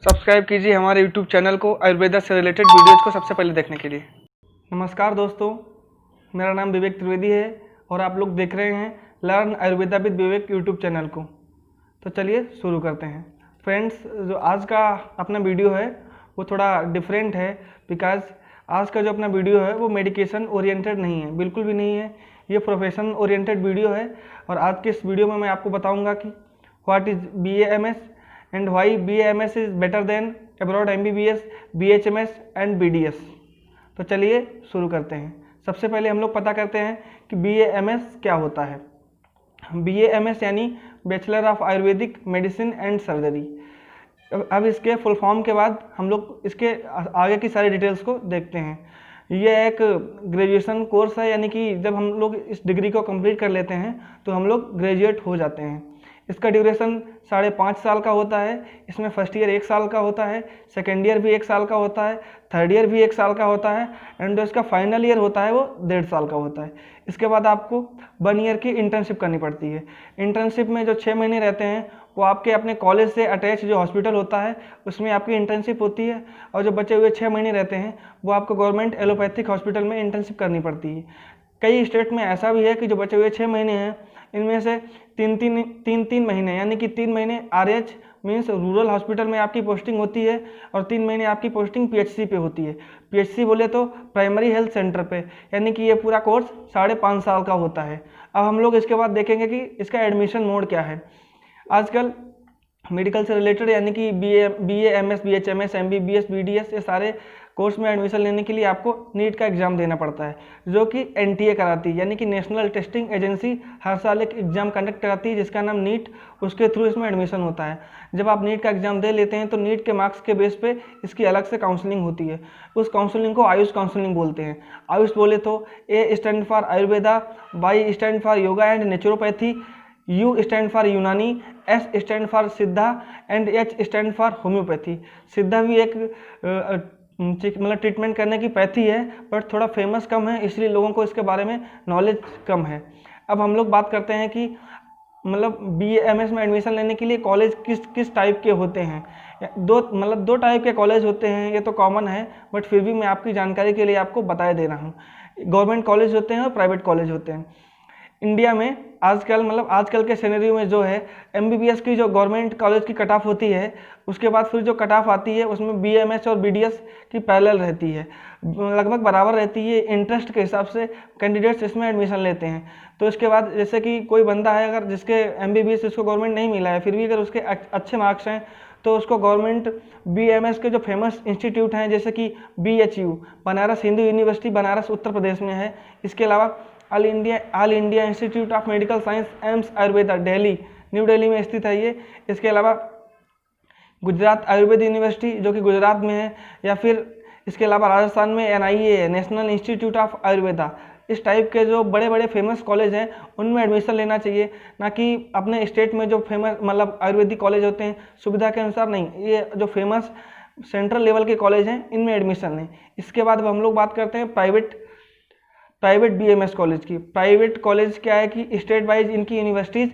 Subscribe कीजिए हमारे YouTube channel को आयुर्वेदा से रिलेटेड वीडियोज़ को सबसे पहले देखने के लिए। नमस्कार दोस्तों, मेरा नाम विवेक त्रिवेदी है और आप लोग देख रहे हैं learn Ayurveda with Vivek YouTube channel को। तो चलिए शुरू करते हैं। फ्रेंड्स, जो आज का अपना वीडियो है वो थोड़ा डिफरेंट है, बिकॉज आज का जो अपना वीडियो है वो मेडिकेशन ओरिएंटेड नहीं है, बिल्कुल भी नहीं है। ये प्रोफेशन ओरिएंटेड वीडियो है और आज के इस वीडियो में मैं आपको बताऊंगा कि what is BAMS and why BAMS is better than abroad MBBS, BHMS and BDS। तो चलिए शुरू करते हैं। सबसे पहले हम लोग पता करते हैं कि BAMS क्या होता है। BAMS यानी bachelor of Ayurvedic medicine and surgery. अब इसके फुल फॉर्म के बाद हम लोग इसके आगे की सारी डिटेल्स को देखते हैं। यह एक ग्रेजुएशन कोर्स है, यानी कि जब हम लोग इस डिग्री को कंप्लीट कर लेते हैं तो हम लोग ग्रेजुएट हो जाते हैं। इसका ड्यूरेशन 5.5 साल का होता है। इसमें फर्स्ट ईयर 1 साल का होता है, सेकेंड ईयर भी 1 साल का होता है, थर्ड ईयर भी 1 साल का होता है एंड जो इसका फाइनल ईयर होता है वो 1.5 साल का होता है। इसके बाद आपको 1 ईयर की इंटर्नशिप करनी पड़ती है। इंटर्नशिप में जो 6 महीने रहते हैं वो आपके अपने कॉलेज से अटैच जो हॉस्पिटल होता है उसमें आपकी इंटर्नशिप होती है, और जो बचे हुए 6 महीने रहते हैं वो आपको गवर्नमेंट एलोपैथिक हॉस्पिटल में इंटर्नशिप करनी पड़ती है। कई स्टेट में ऐसा भी है कि जो बचे हुए 6 महीने हैं इनमें से तीन महीने यानी कि 3 महीने RH मीन्स रूरल हॉस्पिटल में आपकी पोस्टिंग होती है और 3 महीने आपकी पोस्टिंग PHC पे होती है। PHC बोले तो प्राइमरी हेल्थ सेंटर पे, यानी कि ये पूरा कोर्स 5.5 साल का होता है। अब हम लोग इसके बाद देखेंगे कि इसका एडमिशन मोड क्या है। आजकल मेडिकल से रिलेटेड यानी कि BAMS, BHMS, MBBS, BDS ये सारे कोर्स में एडमिशन लेने के लिए आपको नीट का एग्ज़ाम देना पड़ता है, जो कि NTA कराती है, यानी कि नेशनल टेस्टिंग एजेंसी हर साल एक एग्ज़ाम कंडक्ट कराती है जिसका नाम नीट। उसके थ्रू इसमें एडमिशन होता है। जब आप नीट का एग्ज़ाम दे लेते हैं तो नीट के मार्क्स के बेस पे इसकी अलग से काउंसलिंग होती है। उस काउंसलिंग को आयुष काउंसलिंग बोलते हैं। आयुष बोले तो A stand for Ayurveda, Y stand for yoga and naturopathy, U stand for यूनानी, S स्टैंड फॉर सिद्धा and H stand for homeopathy. सिद्धा भी एक मतलब ट्रीटमेंट करने की पैथी है, बट थोड़ा फेमस कम है, इसलिए लोगों को इसके बारे में नॉलेज कम है। अब हम लोग बात करते हैं कि मतलब BAMS में एडमिशन लेने के लिए कॉलेज किस टाइप के होते हैं। दो टाइप के कॉलेज होते हैं, ये तो कॉमन है, बट फिर भी मैं आपकी जानकारी के लिए आपको बताए दे रहा हूँ। गवर्नमेंट कॉलेज होते हैं और प्राइवेट कॉलेज होते हैं। इंडिया में आजकल के सिनेरियो में जो है MBBS की जो गवर्नमेंट कॉलेज की कट ऑफ होती है, उसके बाद फिर जो कट ऑफ आती है उसमें BAMS और BDS की पैरेलल रहती है, लगभग बराबर रहती है। इंटरेस्ट के हिसाब से कैंडिडेट्स इसमें एडमिशन लेते हैं। तो इसके बाद जैसे कि कोई बंदा है अगर जिसके MBBS इसको गवर्नमेंट नहीं मिला है, फिर भी अगर उसके अच्छे मार्क्स हैं तो उसको गवर्नमेंट BAMS के जो फेमस इंस्टीट्यूट हैं जैसे कि BHU बनारस हिंदू यूनिवर्सिटी बनारस उत्तर प्रदेश में है, इसके अलावा all India institute of medical science AIIMS Ayurveda Delhi, new Delhi में स्थित है ये। इसके अलावा गुजरात आयुर्वेद यूनिवर्सिटी जो कि गुजरात में है, या फिर इसके अलावा राजस्थान में NIA है, नेशनल इंस्टीट्यूट ऑफ आयुर्वेदा। इस टाइप के जो बड़े बड़े फेमस कॉलेज हैं उनमें एडमिशन लेना चाहिए, ना कि अपने स्टेट में जो फेमस आयुर्वेदिक कॉलेज होते हैं सुविधा के अनुसार नहीं। ये जो फेमस सेंट्रल लेवल के कॉलेज हैं इनमें एडमिशन लें। इसके बाद हम लोग बात करते हैं प्राइवेट BAMS कॉलेज की। प्राइवेट कॉलेज क्या है कि स्टेट वाइज इनकी यूनिवर्सिटीज़।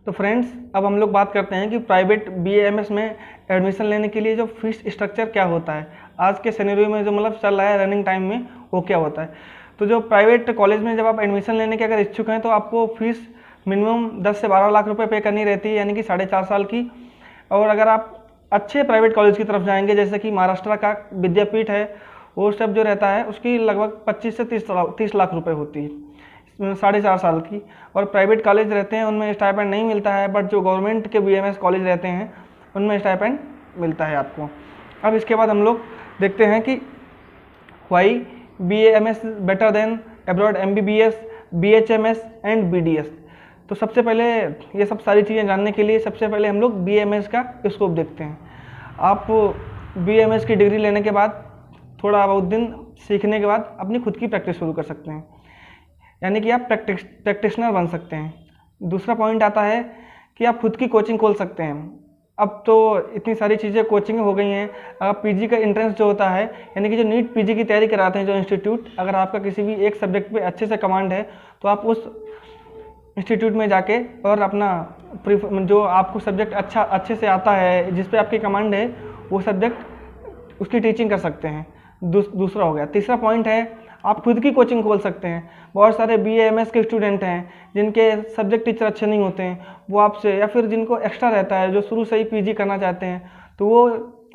तो फ्रेंड्स, अब हम लोग बात करते हैं कि प्राइवेट BAMS में एडमिशन लेने के लिए जो फीस स्ट्रक्चर क्या होता है, आज के सिनेरियो में जो चल रहा है रनिंग टाइम में वो क्या होता है। तो जो प्राइवेट कॉलेज में जब आप एडमिशन लेने के अगर इच्छुक हैं तो आपको फीस मिनिमम 10 से 12 लाख रुपए पे करनी रहती है, यानी कि 4.5 साल की। और अगर आप अच्छे प्राइवेट कॉलेज की तरफ जाएंगे जैसे कि महाराष्ट्र का विद्यापीठ है, वो सब जो रहता है उसकी लगभग 25 से 30 लाख रुपए होती है 4.5 साल की। और प्राइवेट कॉलेज रहते हैं उनमें स्टाइपेंड नहीं मिलता है, बट जो गवर्नमेंट के BAMS कॉलेज रहते हैं उनमें स्टाइपेंड मिलता है आपको। अब इसके बाद हम लोग देखते हैं कि why BAMS better than abroad MBBS, BHMS and BDS। तो सबसे पहले ये सब सारी चीज़ें जानने के लिए सबसे पहले हम लोग BAMS का स्कोप देखते हैं। आप BAMS की डिग्री लेने के बाद थोड़ा बहुत दिन सीखने के बाद अपनी खुद की प्रैक्टिस शुरू कर सकते हैं, यानी कि आप प्रैक्टिशनर बन सकते हैं। दूसरा पॉइंट आता है कि आप खुद की कोचिंग खोल सकते हैं। अब तो इतनी सारी चीज़ें कोचिंग हो गई हैं। आप PG का एंट्रेंस जो होता है, यानी कि जो नीट PG की तैयारी कराते हैं जो इंस्टीट्यूट, अगर आपका किसी भी एक सब्जेक्ट पे अच्छे से कमांड है तो आप इंस्टीट्यूट में जाके और अपना जो आपको सब्जेक्ट अच्छे से आता है, जिस पे आपकी कमांड है, वो सब्जेक्ट उसकी टीचिंग कर सकते हैं। दूसरा हो गया। तीसरा पॉइंट है, आप खुद की कोचिंग खोल सकते हैं। बहुत सारे BA MS के स्टूडेंट हैं जिनके सब्जेक्ट टीचर अच्छे नहीं होते हैं, वो आपसे, या फिर जिनको एक्स्ट्रा रहता है, जो शुरू से ही PG करना चाहते हैं, तो वो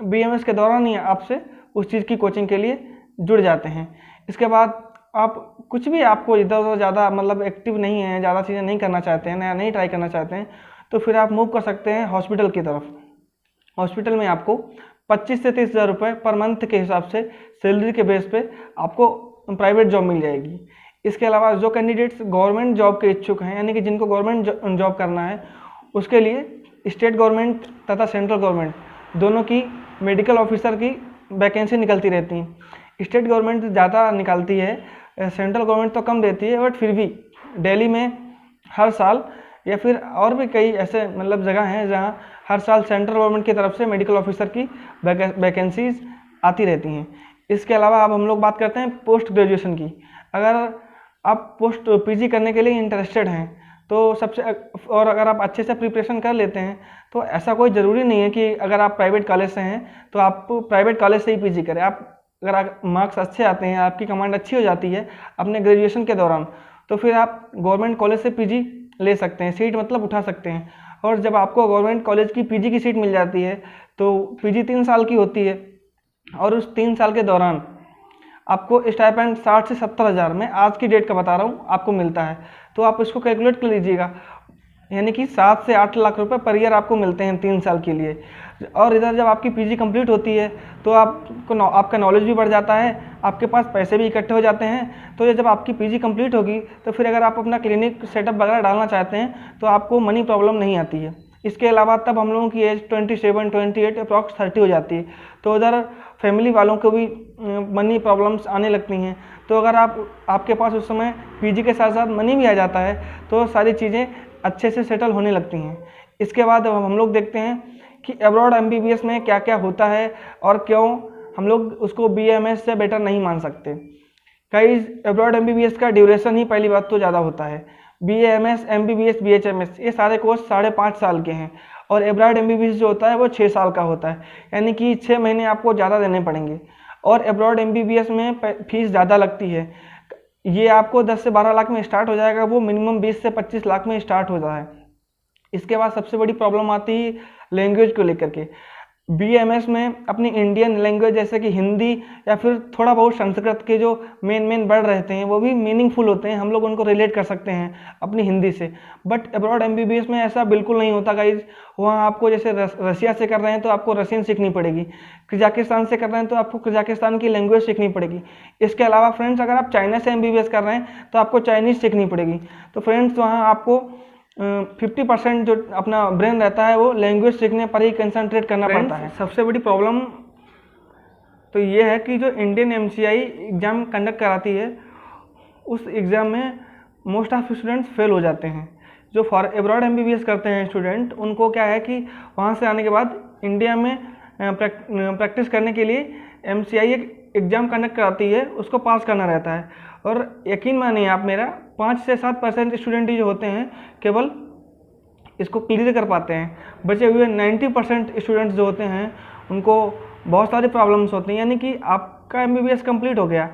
BMS के दौरान ही आपसे उस चीज़ की कोचिंग के लिए जुड़ जाते हैं। इसके बाद आप कुछ भी, आपको इधर उधर ज़्यादा मतलब एक्टिव नहीं है, ज़्यादा चीज़ें नहीं करना चाहते हैं, नया नहीं ट्राई करना चाहते हैं, तो फिर आप मूव कर सकते हैं हॉस्पिटल की तरफ। हॉस्पिटल में आपको 25 से 30 हज़ार रुपये पर मंथ के हिसाब से सैलरी के बेस पे आपको प्राइवेट जॉब मिल जाएगी। इसके अलावा जो कैंडिडेट्स गवर्नमेंट जॉब के इच्छुक हैं, यानी कि जिनको गवर्नमेंट जॉब करना है, उसके लिए स्टेट गवर्नमेंट तथा सेंट्रल गवर्नमेंट दोनों की मेडिकल ऑफिसर की वैकेंसी निकलती रहती हैं। स्टेट गवर्नमेंट ज़्यादा निकालती है, सेंट्रल गवर्नमेंट तो कम देती है, बट फिर भी दिल्ली में हर साल, या फिर और भी कई ऐसे मतलब जगह हैं जहां हर साल सेंट्रल गवर्नमेंट की तरफ से मेडिकल ऑफिसर की वैकेंसीज आती रहती हैं। इसके अलावा अब हम लोग बात करते हैं पोस्ट ग्रेजुएशन की। अगर आप पोस्ट PG करने के लिए इंटरेस्टेड हैं तो और अगर आप अच्छे से प्रिपरेशन कर लेते हैं तो ऐसा कोई ज़रूरी नहीं है कि अगर आप प्राइवेट कॉलेज से हैं तो आप प्राइवेट कॉलेज से ही PG करें। अगर मार्क्स अच्छे आते हैं, आपकी कमांड अच्छी हो जाती है अपने ग्रेजुएशन के दौरान, तो फिर आप गवर्नमेंट कॉलेज से PG ले सकते हैं, सीट मतलब उठा सकते हैं। और जब आपको गवर्नमेंट कॉलेज की PG की सीट मिल जाती है तो PG 3 साल की होती है, और उस 3 साल के दौरान आपको स्टाइपेंड 60 से 70 हज़ार, मैं आज की डेट का बता रहा हूँ, आपको मिलता है। तो आप इसको कैलकुलेट कर लीजिएगा, यानी कि 7 से 8 लाख रुपए पर ईयर आपको मिलते हैं 3 साल के लिए। और इधर जब आपकी PG कंप्लीट होती है तो आपका नॉलेज भी बढ़ जाता है, आपके पास पैसे भी इकट्ठे हो जाते हैं। तो ये जब आपकी PG कंप्लीट होगी तो फिर अगर आप अपना क्लिनिक सेटअप वगैरह डालना चाहते हैं तो आपको मनी प्रॉब्लम नहीं आती है। इसके अलावा तब हम लोगों की एज 27, 28 अप्रॉक्स 30 हो जाती है, तो उधर फैमिली वालों को भी मनी प्रॉब्लम्स आने लगती हैं। तो अगर आपके पास उस समय PG के साथ साथ मनी भी आ जाता है तो सारी चीज़ें अच्छे से सेटल होने लगती हैं। इसके बाद हम लोग देखते हैं कि अब्रॉड MBBS में क्या क्या होता है और क्यों हम लोग उसको BAMS से बेटर नहीं मान सकते। कई अब्रॉड MBBS का ड्यूरेशन ही पहली बात तो ज़्यादा होता है। BAMS, MBBS, BHMS ये सारे कोर्स 5.5 साल के हैं, और अब्रॉड MBBS जो होता है वो 6 साल का होता है, यानी कि 6 महीने आपको ज़्यादा देने पड़ेंगे। और अब्रॉड MBBS में फीस ज़्यादा लगती है, ये आपको 10 से 12 लाख में स्टार्ट हो जाएगा, वो मिनिमम 20 से 25 लाख में स्टार्ट हो जाए। इसके बाद सबसे बड़ी प्रॉब्लम आती है लैंग्वेज को लेकर के। BAMS में अपनी इंडियन लैंग्वेज जैसे कि हिंदी या फिर थोड़ा बहुत संस्कृत के जो मेन वर्ड रहते हैं वो भी मीनिंगफुल होते हैं, हम लोग उनको रिलेट कर सकते हैं अपनी हिंदी से। बट अब्रॉड MBBS में ऐसा बिल्कुल नहीं होता गाइज। वहाँ आपको जैसे रसिया से कर रहे हैं तो आपको रशियन सीखनी पड़ेगी, कजाकिस्तान से कर रहे हैं तो आपको कजाकिस्तान की लैंग्वेज सीखनी पड़ेगी। इसके अलावा फ्रेंड्स अगर आप चाइना से MBBS कर रहे हैं तो आपको चाइनीज़ सीखनी पड़ेगी। तो फ्रेंड्स वहाँ आपको 50% जो अपना ब्रेन रहता है वो लैंग्वेज सीखने पर ही कंसंट्रेट करना पड़ता है। सबसे बड़ी प्रॉब्लम तो ये है कि जो इंडियन MCI एग्ज़ाम कंडक्ट कराती है उस एग्ज़ाम में मोस्ट ऑफ स्टूडेंट्स फेल हो जाते हैं। जो फॉर अब्रॉड MBBS करते हैं स्टूडेंट, उनको क्या है कि वहाँ से आने के बाद इंडिया में प्रैक्टिस करने के लिए MCI एक एग्ज़ाम कंडक्ट कराती है, उसको पास करना रहता है। और यकीन मानिए आप मेरा, 5 से 7% स्टूडेंट ही जो होते हैं केवल इसको क्लियर कर पाते हैं। बचे हुए 90% स्टूडेंट्स जो होते हैं उनको बहुत सारी प्रॉब्लम्स होती हैं। यानी कि आपका MBBS कंप्लीट हो गया,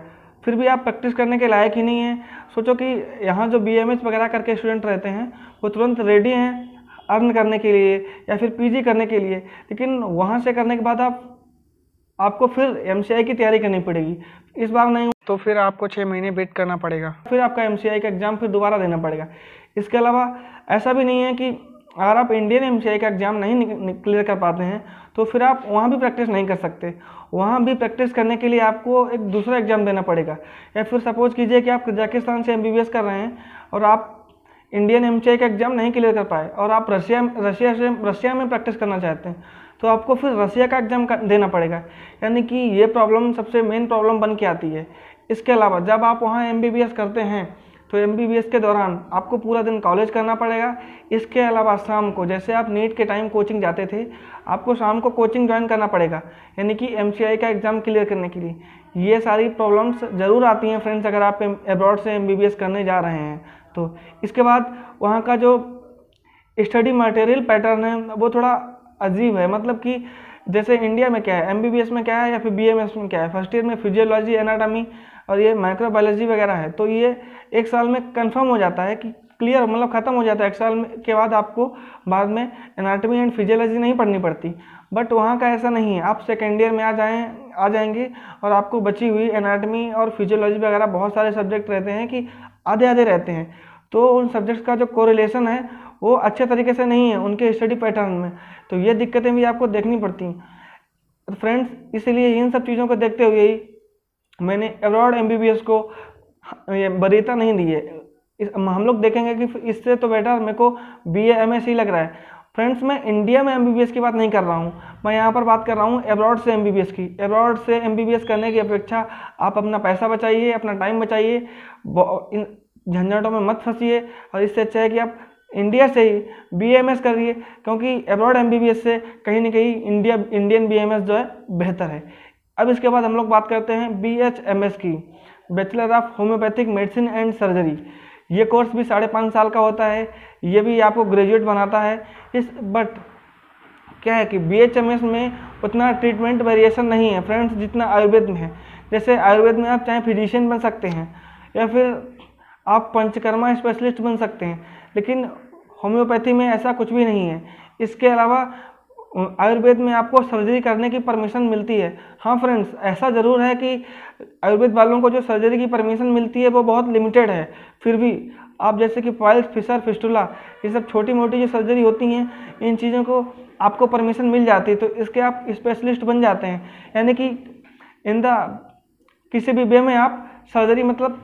फिर भी आप प्रैक्टिस करने के लायक ही नहीं हैं। सोचो कि यहाँ जो BAMS वगैरह करके स्टूडेंट रहते हैं वो तुरंत रेडी हैं अर्न करने के लिए या फिर PG करने के लिए, लेकिन वहाँ से करने के बाद आपको फिर MCI की तैयारी करनी पड़ेगी। इस बार नहीं तो फिर आपको 6 महीने वेट करना पड़ेगा, फिर आपका MCI का एग्ज़ाम फिर दोबारा देना पड़ेगा। इसके अलावा ऐसा भी नहीं है कि अगर आप इंडियन MCI का एग्ज़ाम नहीं क्लियर कर पाते हैं तो फिर आप वहाँ भी प्रैक्टिस नहीं कर सकते। वहाँ भी प्रैक्टिस करने के लिए आपको एक दूसरा एग्ज़ाम देना पड़ेगा। या फिर सपोज़ कीजिए कि आप कजाकिस्तान से MBBS कर रहे हैं और आप इंडियन MCI का एग्ज़ाम नहीं क्लियर कर पाए और आप रशिया में प्रैक्टिस करना चाहते हैं तो आपको फिर रसिया का एग्ज़ाम देना पड़ेगा। यानी कि ये प्रॉब्लम सबसे मेन प्रॉब्लम बन के आती है। इसके अलावा जब आप वहाँ MBBS करते हैं तो MBBS के दौरान आपको पूरा दिन कॉलेज करना पड़ेगा। इसके अलावा शाम को, जैसे आप नीट के टाइम कोचिंग जाते थे, आपको शाम को कोचिंग ज्वाइन करना पड़ेगा, यानी कि MCI का एग्ज़ाम क्लियर करने के लिए। ये सारी प्रॉब्लम्स ज़रूर आती हैं फ्रेंड्स अगर आप अब्रॉड से MBBS करने जा रहे हैं। तो इसके बाद वहाँ का जो स्टडी मटेरियल पैटर्न है वो थोड़ा अजीब है। मतलब कि जैसे इंडिया में क्या है, एमबीबीएस में क्या है या फिर बीएमएस में क्या है, फर्स्ट ईयर में फिजियोलॉजी, एनाटॉमी और ये माइक्रोबायोलॉजी वगैरह है, तो ये एक साल में कंफर्म हो जाता है कि क्लियर, मतलब ख़त्म हो जाता है। एक साल में के बाद आपको बाद में एनाटॉमी एंड फिजियोलॉजी नहीं पढ़नी पड़ती। बट वहाँ का ऐसा नहीं है, आप सेकेंड ईयर में आ जाएंगे और आपको बची हुई एनाटॉमी और फिजियोलॉजी वगैरह बहुत सारे सब्जेक्ट रहते हैं कि आधे आधे रहते हैं, तो उन सब्जेक्ट्स का जो कोरिलेशन है वो अच्छे तरीके से नहीं है उनके स्टडी पैटर्न में, तो ये दिक्कतें भी आपको देखनी पड़ती हैं। तो फ्रेंड्स, इसलिए इन सब चीज़ों को देखते हुए ही मैंने अब्रॉड एमबीबीएस को वरीयता नहीं दी है। हम लोग देखेंगे कि इससे तो बेटर मेरे को बीए एमएससी लग रहा है। फ्रेंड्स, मैं इंडिया में एमबीबीएस की बात नहीं कर रहा हूँ, मैं यहाँ पर बात कर रहा हूँ अब्रॉड से एमबीबीएस की। अब्रॉड से एमबीबीएस करने की अपेक्षा आप अपना पैसा बचाइए, अपना टाइम बचाइए, इन झंझटों में मत फंसिए, और इससे अच्छा है कि आप इंडिया से ही बीएमएस करिए, क्योंकि अब्रॉड एमबीबीएस से कहीं ना कहीं इंडियन बीएमएस जो है बेहतर है। अब इसके बाद हम लोग बात करते हैं बीएचएमएस की, bachelor of homeopathic medicine and surgery. ये कोर्स भी 5.5 साल का होता है, ये भी आपको ग्रेजुएट बनाता है। बट क्या है कि बीएचएमएस में उतना ट्रीटमेंट वेरिएशन नहीं है फ्रेंड्स जितना आयुर्वेद में है। जैसे आयुर्वेद में आप चाहे फिजिशियन बन सकते हैं या फिर आप पंचकर्मा स्पेशलिस्ट बन सकते हैं, लेकिन होम्योपैथी में ऐसा कुछ भी नहीं है। इसके अलावा आयुर्वेद में आपको सर्जरी करने की परमिशन मिलती है। हाँ फ्रेंड्स, ऐसा ज़रूर है कि आयुर्वेद वालों को जो सर्जरी की परमिशन मिलती है वो बहुत लिमिटेड है। फिर भी आप जैसे कि पाइल्स, फिशर, फिस्टुला, ये सब छोटी मोटी जो सर्जरी होती हैं, इन चीज़ों को आपको परमिशन मिल जाती है, तो इसके आप स्पेशलिस्ट बन जाते हैं। यानी कि किसी भी वे में आप सर्जरी मतलब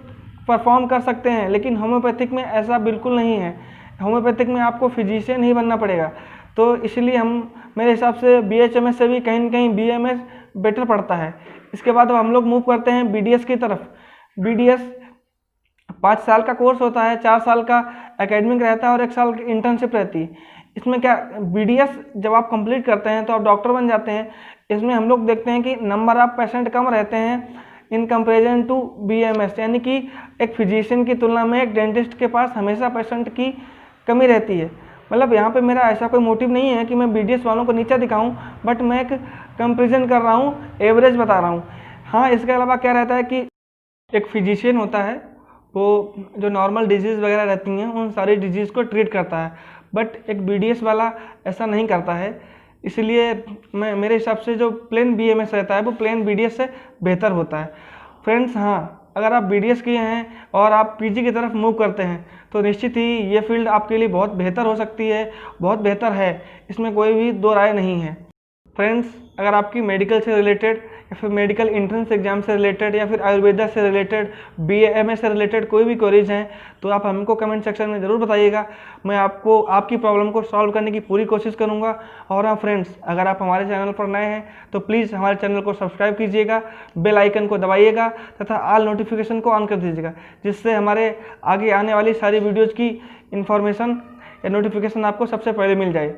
परफॉर्म कर सकते हैं। लेकिन होम्योपैथिक में ऐसा बिल्कुल नहीं है, होम्योपैथिक में आपको फिजिशियन ही बनना पड़ेगा। तो इसलिए मेरे हिसाब से बीएचएमएस से भी कहीं ना कहीं बीएमएस बेटर पड़ता है। इसके बाद हम लोग मूव करते हैं बीडीएस की तरफ। बीडीएस 5 साल का कोर्स होता है, 4 साल का एकेडमिक रहता है और 1 साल की इंटर्नशिप रहती है। इसमें क्या, बीडीएस जब आप कंप्लीट करते हैं तो आप डॉक्टर बन जाते हैं। इसमें हम लोग देखते हैं कि नंबर ऑफ पेशेंट कम रहते हैं इन कंपेरिजन टू बीएमएस, यानी कि एक फिजिशियन की तुलना में एक डेंटिस्ट के पास हमेशा पेशेंट की कमी रहती है। मतलब यहाँ पे मेरा ऐसा कोई मोटिव नहीं है कि मैं बीडीएस वालों को नीचा दिखाऊं, बट मैं एक कंपेरिजन कर रहा हूँ, एवरेज बता रहा हूँ। हाँ, इसके अलावा क्या रहता है कि एक फिजिशियन होता है, वो जो नॉर्मल डिजीज़ वगैरह रहती हैं उन सारी डिजीज़ को ट्रीट करता है, बट एक बीडीएस वाला ऐसा नहीं करता है। इसलिए मेरे हिसाब से जो प्लेन बीएमएस रहता है वो प्लेन बीडीएस से बेहतर होता है। फ्रेंड्स, हाँ, अगर आप बीडीएस किए हैं और आप पीजी की तरफ मूव करते हैं तो निश्चित ही ये फील्ड आपके लिए बहुत बेहतर हो सकती है, बहुत बेहतर है, इसमें कोई भी दो राय नहीं है। फ्रेंड्स, अगर आपकी मेडिकल से रिलेटेड या फिर मेडिकल एंट्रेंस एग्जाम से रिलेटेड या फिर आयुर्वेदा से रिलेटेड, बीएमएस से रिलेटेड कोई भी क्वेरीज हैं तो आप हमको कमेंट सेक्शन में ज़रूर बताइएगा। मैं आपको आपकी प्रॉब्लम को सॉल्व करने की पूरी कोशिश करूंगा। और हाँ फ्रेंड्स, अगर आप हमारे चैनल पर नए हैं तो प्लीज़ हमारे चैनल को सब्सक्राइब कीजिएगा, बेल आइकन को दबाइएगा तथा ऑल नोटिफिकेशन को ऑन कर दीजिएगा, जिससे हमारे आगे आने वाली सारी वीडियोज़ की इन्फॉर्मेशन या नोटिफिकेशन आपको सबसे पहले मिल जाए।